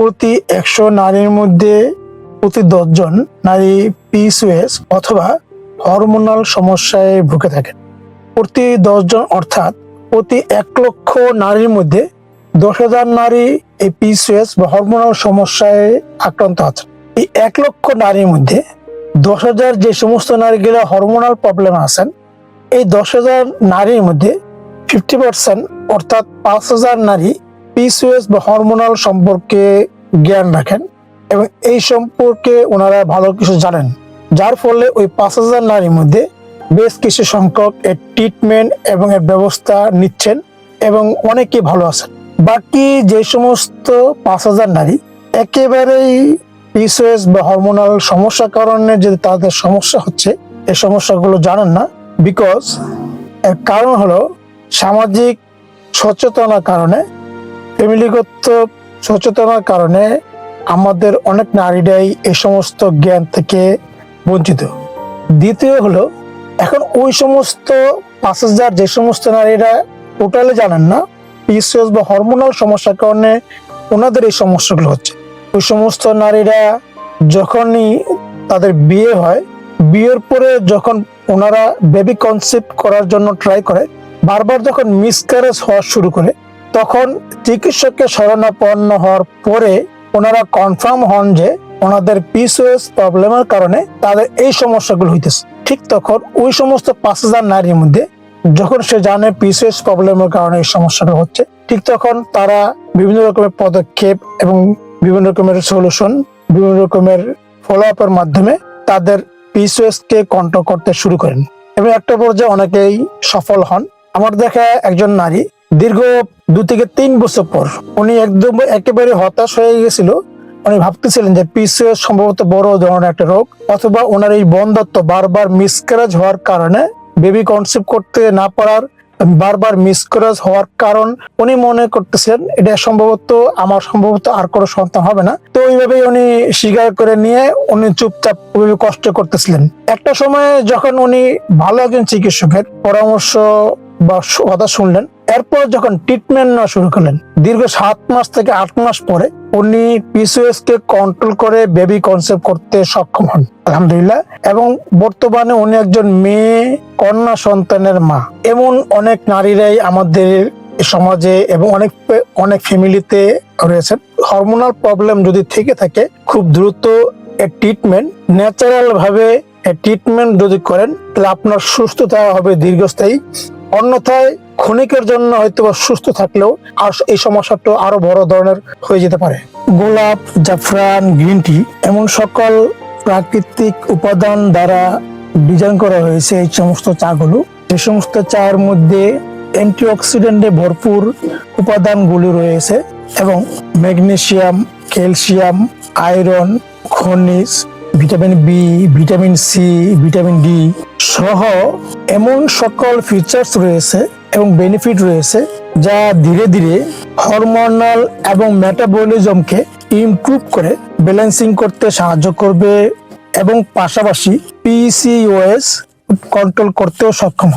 প্রতি 100 নারীর মধ্যে প্রতি 10 জন নারী পিসিওএস অথবা হরমোনাল সমস্যায় ভুগে থাকেন। প্রতি 10 জন অর্থাৎ প্রতি 1 লক্ষ নারীর মধ্যে 10,000 নারী এই পিসিওএস বা হরমোনাল সমস্যায় আক্রান্ত আছেন। এই 1 লক্ষ নারীর মধ্যে 10,000 যে সমস্ত নারীগুলো হরমোনাল প্রবলেম আছেন, এই 10,000 নারীর মধ্যে 50% অর্থাৎ 5,000 নারী পিসিওএস বা হরমোনাল সম্পর্কে জ্ঞান রাখেন এবং এই সম্পর্কে ওনারা ভালো কিছু জানেন, যার ফলে ওই 5,000 নারীর মধ্যে বেশ কিছু সংখ্যক এর ট্রিটমেন্ট এবং এর ব্যবস্থা নিচ্ছেন এবং অনেকে ভালো আছেন। বাকি যে সমস্ত 5,000 নারী একেবারেই পিসিওএস বা হরমোনাল সমস্যার কারণে যে তাদের সমস্যা হচ্ছে, এই সমস্যাগুলো জানেন না। বিকজ এর কারণ হলো সামাজিক সচেতনার কারণে, ফ্যামিলিগত সচেতনার কারণে আমাদের অনেক নারীরাই এই সমস্ত জ্ঞান থেকে বঞ্চিত। দ্বিতীয় হলো, এখন ওই সমস্ত 5,000 যে সমস্ত নারীরা টোটালি জানেন না পিসিওএস বা হরমোনাল সমস্যার কারণে ওনাদের এই সমস্যাগুলো হচ্ছে, ওই সমস্ত নারীরা যখনই তাদের বিয়ে হয়, বিয়ের পরে যখন ওনারা বেবি কনসেপ্ট করার জন্য ট্রাই করে, বারবার যখন মিসক্যারেজ হওয়া শুরু করে, তখন চিকিৎসককে শরণাপন্ন হওয়ার পরে ওনারা কনফার্ম হন যে ওনাদের পিসিওএস প্রবলেমের কারণে তাদের এই সমস্যাগুলো হইতেছে। ঠিক তখন ওই সমস্ত 5,000 নারীর মধ্যে যখন সে জানে পিসিওএস প্রবলেমের কারণে এই সমস্যাটা হচ্ছে, ঠিক তখন তারা বিভিন্ন রকমের পদক্ষেপ এবং বিভিন্ন রকমের সলিউশন, বিভিন্ন রকমের ফলো আপের মাধ্যমে তাদের পিসিওএস কে কন্ট্রোল করতে শুরু করেন এবং একটা পর্যায়ে অনেকেই সফল হন। আমার দেখা একজন নারী দীর্ঘ 2 থেকে 3 বছর পর উনি একদম একেবারে হতাশ হয়ে গেছিল। উনি ভাবতেছিলেন যে পিসিওএস সম্ভবত বড় ধরনের একটা রোগ, অথবা ওনার এই বন্ধ্যত্ব বারবার মিসক্যারেজ হওয়ার কারণে, বেবি কনসেপ্ট করতে না পারার বারবার মিসক্যারেজ হওয়ার কারণ উনি মনে করতেছিলেন এটা সম্ভবত আর কোনো সন্তান হবে না। তো ওইভাবেই উনি স্বীকার করে নিয়ে উনি চুপচাপ ওইভাবে কষ্ট করতেছিলেন। একটা সময়ে যখন উনি ভালো একজন চিকিৎসকের পরামর্শ বা কথা শুনলেন, এরপর যখন ট্রিটমেন্ট নেওয়া শুরু করলেন, দীর্ঘ 7 মাস থেকে 8 মাস পরে উনি পিসিওএস কে কন্ট্রোল করে বেবি কনসেপ্ট করতে সক্ষম হন, আলহামদুলিল্লাহ। এবং বর্তমানে উনি একজন মেয়ে কন্যা সন্তানের মা। এমন অনেক নারীরাই আমাদের সমাজে এবং অনেক ফ্যামিলিতে রয়েছেন। হরমোনাল প্রবলেম যদি থেকে থাকে, খুব দ্রুত এর ট্রিটমেন্ট, ন্যাচারাল ভাবে ট্রিটমেন্ট যদি করেন, তাহলে আপনার সুস্থতা হবে দীর্ঘস্থায়ী। অন্যথায় ক্ষণিকের জন্য হয়তো সুস্থ থাকলেও আর এই সমস্যাটা আরো বড় ধরনের হয়ে যেতে পারে। গোলাপ, জাফরান, গ্রিন টি এমন সকল প্রাকৃতিক উপাদান দ্বারা ডিজাইন করা হয়েছে এই সমস্ত চাগুলো। এই সমস্ত চার মধ্যে অ্যান্টিঅক্সিডেন্টে ভরপুর উপাদানগুলি রয়েছে এবং ম্যাগনেসিয়াম, ক্যালসিয়াম, আয়রন, খনিজ, vitamin B, vitamin C, vitamin D সহ এমন সকল ফিচার্স রয়েছে এবং বেনিফিট রয়েছে যা ধীরে ধীরে হরমোনাল এবং মেটাবলিজমকে ইমপ্রুভ করে ব্যালেন্সিং করতে সাহায্য করবে এবং পাশাপাশি পিসিওএস কন্ট্রোল করতেও সক্ষম হবে।